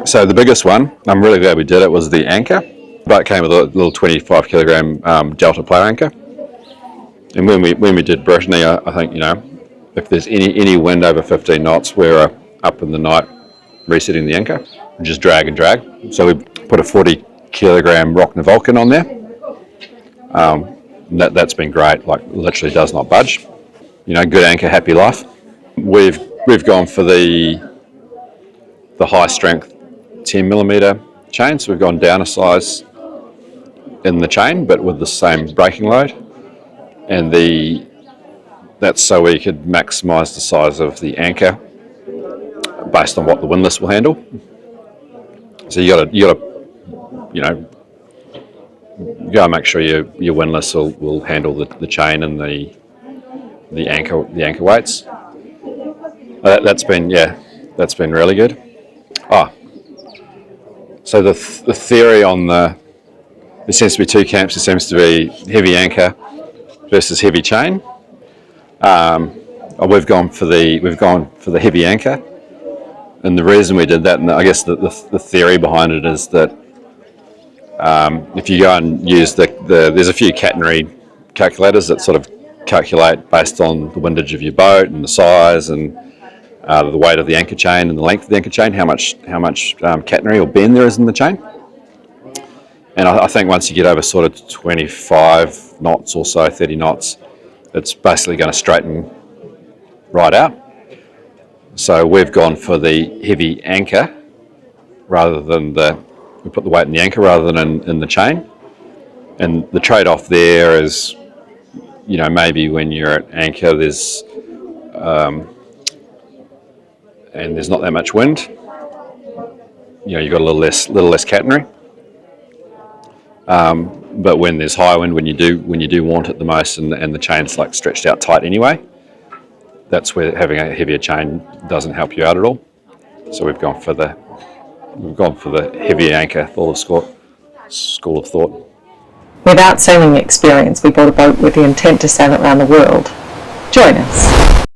So the biggest one, I'm really glad we did it, was the anchor. The boat came with a little 25 kilogram Delta player anchor. And when we did Brittany, I think, if there's any wind over 15 knots, we're up in the night resetting the anchor, and just drag and drag. So we put a 40 kilogram Rockner Vulcan on there. That's been great, like literally does not budge. Good anchor, happy life. We've gone for the high strength 10 millimeter chain, so we've gone down a size in the chain, but with the same braking load. And that's so we could maximise the size of the anchor based on what the windlass will handle. So you got to make sure your windlass will handle the chain and the anchor weights. That's been really good. So the theory on there seems to be two camps. There seems to be heavy anchor versus heavy chain. We've gone for the heavy anchor, and the reason we did that, and I guess the theory behind it is that if you go and use there's a few catenary calculators that sort of calculate based on the windage of your boat and the size and the weight of the anchor chain and the length of the anchor chain, how much catenary or bend there is in the chain. And I think once you get over sort of 25 knots or so, 30 knots, it's basically going to straighten right out. So we've gone for the heavy anchor rather than we put the weight in the anchor rather than in the chain. And the trade-off there is, maybe when you're at anchor, there's not that much wind. You've got a little less catenary. But when there's high wind, when you do want it the most, and the chain's like stretched out tight anyway, that's where having a heavier chain doesn't help you out at all. So we've gone for the heavier anchor. School of thought. Without sailing experience, we bought a boat with the intent to sail it around the world. Join us.